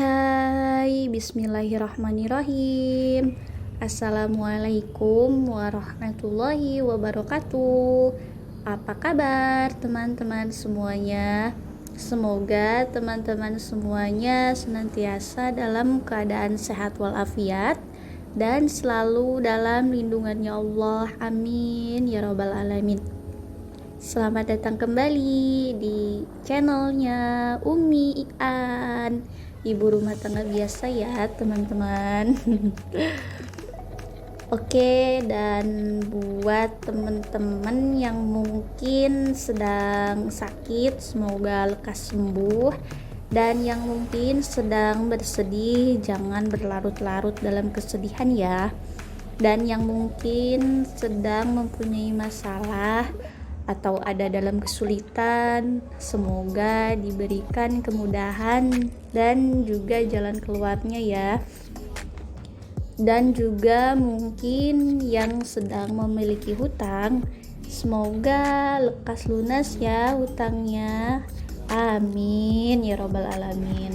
Hai, bismillahirrahmanirrahim. Assalamualaikum warahmatullahi wabarakatuh. Apa kabar teman-teman semuanya? Semoga teman-teman semuanya senantiasa dalam keadaan sehat walafiat dan selalu dalam lindungannya Allah. Amin ya rabbal alamin. Selamat datang kembali di channelnya Umi Ian, ibu rumah tangga biasa ya teman-teman. Oke, dan buat teman-teman yang mungkin sedang sakit, semoga lekas sembuh. Dan yang mungkin sedang bersedih, jangan berlarut-larut dalam kesedihan ya. Dan yang mungkin sedang mempunyai masalah atau ada dalam kesulitan, semoga diberikan kemudahan dan juga jalan keluarnya ya. Dan juga mungkin yang sedang memiliki hutang, semoga lekas lunas ya hutangnya. Amin ya robbal alamin.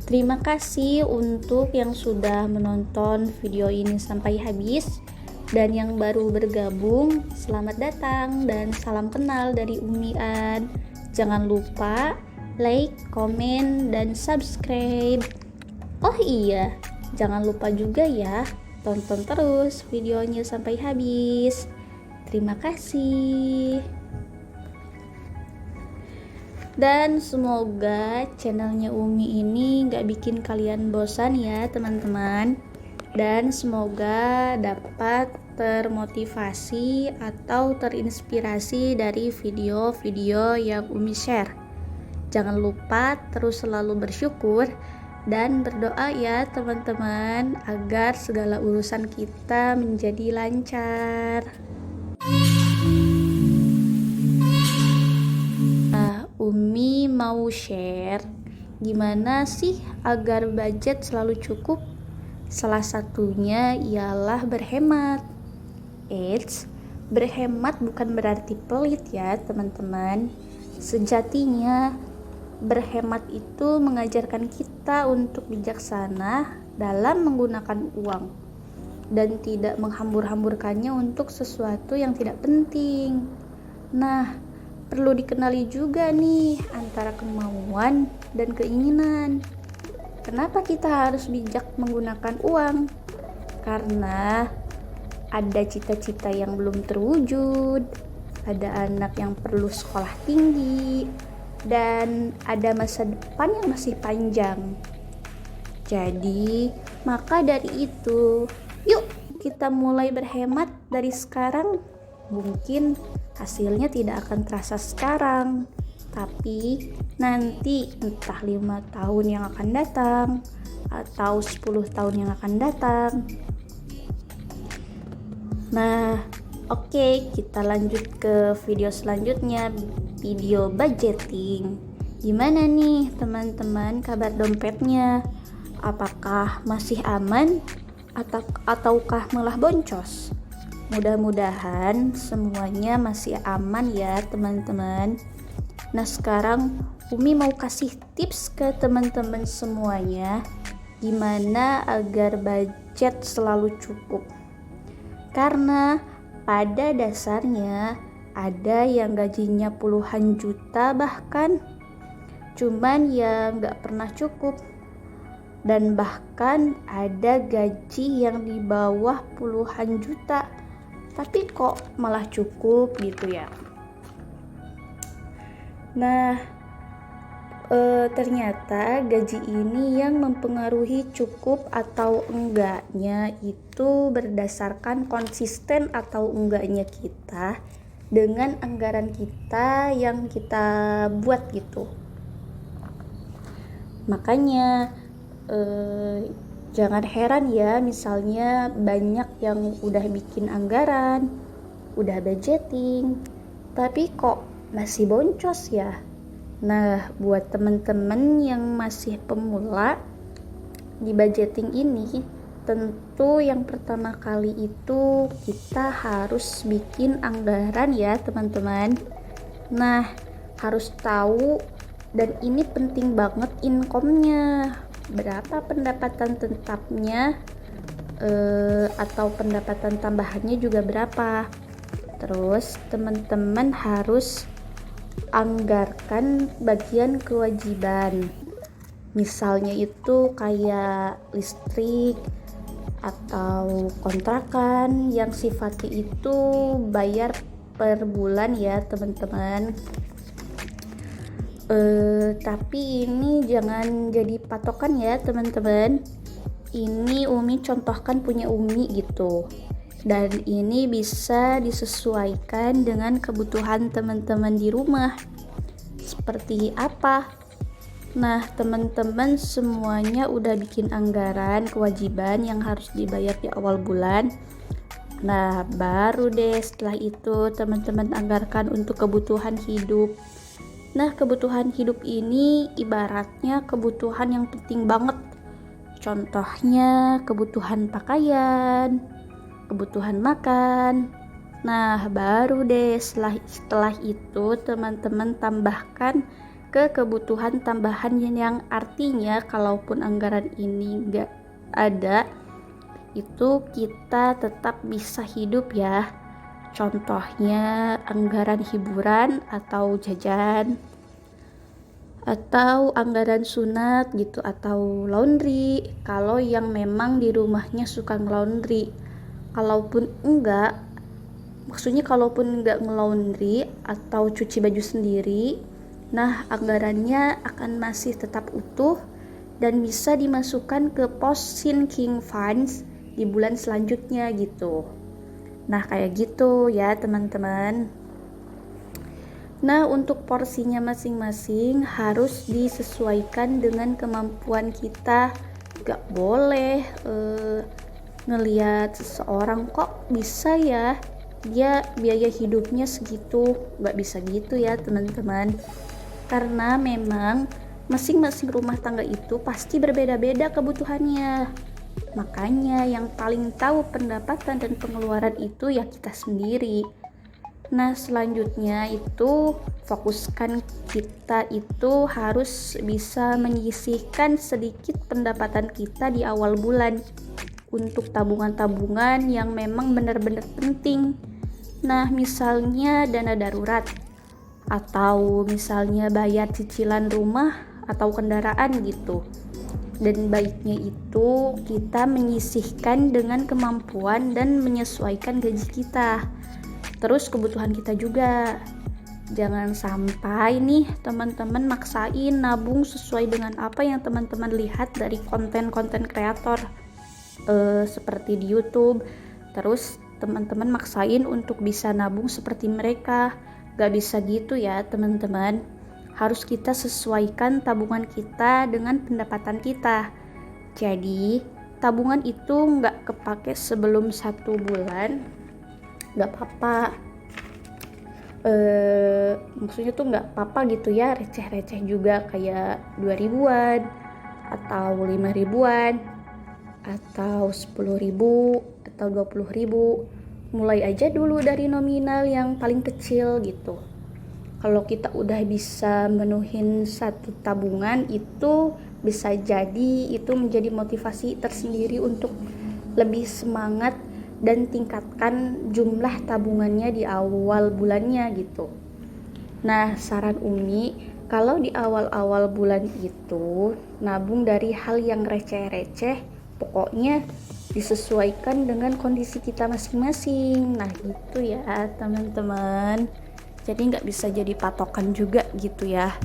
Terima kasih untuk yang sudah menonton video ini sampai habis. Dan yang baru bergabung, selamat datang dan salam kenal dari Umi An. Jangan lupa like, komen, dan subscribe. Oh iya, jangan lupa juga ya, tonton terus videonya sampai habis. Terima kasih. Dan semoga channelnya Umi ini gak bikin kalian bosan ya teman-teman. Dan semoga dapat termotivasi atau terinspirasi dari video-video yang Umi share. Jangan lupa terus selalu bersyukur dan berdoa ya teman-teman, agar segala urusan kita menjadi lancar. Umi mau share gimana sih agar budget selalu cukup. Salah satunya ialah berhemat. Berhemat bukan berarti pelit ya teman-teman. Sejatinya berhemat itu mengajarkan kita untuk bijaksana dalam menggunakan uang dan tidak menghambur-hamburkannya untuk sesuatu yang tidak penting. Nah, perlu dikenali juga nih antara kemauan dan keinginan. Kenapa kita harus bijak menggunakan uang? Karena ada cita-cita yang belum terwujud, ada anak yang perlu sekolah tinggi, dan ada masa depan yang masih panjang. Jadi, maka dari itu, yuk kita mulai berhemat dari sekarang. Mungkin hasilnya tidak akan terasa sekarang, tapi nanti entah 5 tahun yang akan datang atau 10 tahun yang akan datang. Nah, oke, kita lanjut ke video selanjutnya, video budgeting. Gimana nih teman-teman kabar dompetnya? Apakah masih aman ataukah malah boncos? Mudah-mudahan semuanya masih aman ya teman-teman. Nah, sekarang Umi mau kasih tips ke teman-teman semuanya gimana agar budget selalu cukup. Karena pada dasarnya ada yang gajinya puluhan juta bahkan, cuman ya nggak pernah cukup. Dan bahkan ada gaji yang di bawah puluhan juta, tapi kok malah cukup gitu ya. Nah, ternyata gaji ini yang mempengaruhi cukup atau enggaknya itu berdasarkan konsisten atau enggaknya kita dengan anggaran kita yang kita buat gitu. Makanya jangan heran ya, misalnya banyak yang udah bikin anggaran, udah budgeting, tapi kok masih boncos ya. Nah, buat teman-teman yang masih pemula di budgeting ini, tentu yang pertama kali itu kita harus bikin anggaran ya teman-teman. Nah, harus tahu Dan ini penting banget income-nya, berapa pendapatan tetapnya, atau pendapatan tambahannya juga berapa. Terus teman-teman harus anggarkan bagian kewajiban, misalnya itu kayak listrik atau kontrakan yang sifatnya itu bayar per bulan ya teman-teman. Tapi ini jangan jadi patokan ya teman-teman. Ini Umi contohkan punya Umi gitu, dan ini bisa disesuaikan dengan kebutuhan teman-teman di rumah seperti apa. Nah teman-teman semuanya udah bikin anggaran kewajiban yang harus dibayar di awal bulan. Nah baru deh setelah itu teman-teman anggarkan untuk kebutuhan hidup. Nah kebutuhan hidup ini ibaratnya kebutuhan yang penting banget. Contohnya kebutuhan pakaian, kebutuhan makan. Nah baru deh setelah itu teman-teman tambahkan ke kebutuhan tambahan yang artinya kalaupun anggaran ini gak ada, itu kita tetap bisa hidup ya. Contohnya anggaran hiburan atau jajan, atau anggaran sunat gitu, atau laundry kalau yang memang di rumahnya suka nge-laundry. Kalaupun enggak nge-laundry atau cuci baju sendiri, nah anggarannya akan masih tetap utuh dan bisa dimasukkan ke pos sinking funds di bulan selanjutnya gitu. Nah kayak gitu ya teman-teman. Nah untuk porsinya masing-masing harus disesuaikan dengan kemampuan kita. Gak boleh ngelihat seseorang kok bisa ya dia biaya hidupnya segitu, gak bisa gitu ya teman-teman. Karena memang masing-masing rumah tangga itu pasti berbeda-beda kebutuhannya. Makanya yang paling tahu pendapatan dan pengeluaran itu ya kita sendiri. Nah selanjutnya itu fokuskan kita itu harus bisa menyisihkan sedikit pendapatan kita di awal bulan untuk tabungan-tabungan yang memang benar-benar penting. Nah misalnya dana darurat, atau misalnya bayar cicilan rumah atau kendaraan gitu. Dan baiknya itu kita menyisihkan dengan kemampuan dan menyesuaikan gaji kita. Terus kebutuhan kita juga. Jangan sampai nih teman-teman maksain nabung sesuai dengan apa yang teman-teman lihat dari konten-konten kreator seperti di YouTube. Terus teman-teman maksain untuk bisa nabung seperti mereka. Gak bisa gitu ya teman-teman. Harus kita sesuaikan tabungan kita dengan pendapatan kita. Jadi tabungan itu nggak kepake sebelum 1 bulan, nggak apa-apa. Maksudnya tuh nggak apa-apa gitu ya, receh-receh juga kayak 2 ribuan atau 5 ribuan atau 10 ribu atau 20 ribu. Mulai aja dulu dari nominal yang paling kecil gitu. Kalau kita udah bisa menuhin 1 tabungan itu bisa jadi itu menjadi motivasi tersendiri untuk lebih semangat dan tingkatkan jumlah tabungannya di awal bulannya gitu. Nah saran Umi, kalau di awal-awal bulan itu nabung dari hal yang receh-receh, pokoknya disesuaikan dengan kondisi kita masing-masing. Nah gitu ya teman-teman. Jadi nggak bisa jadi patokan juga gitu ya.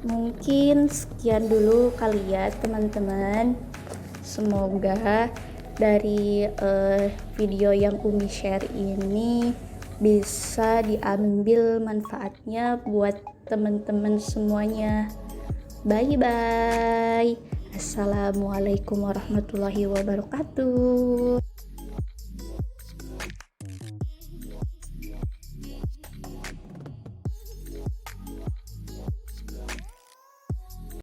Mungkin sekian dulu kali ya teman-teman. Semoga dari video yang Umi share ini bisa diambil manfaatnya buat teman-teman semuanya. Bye bye. Assalamualaikum warahmatullahi wabarakatuh.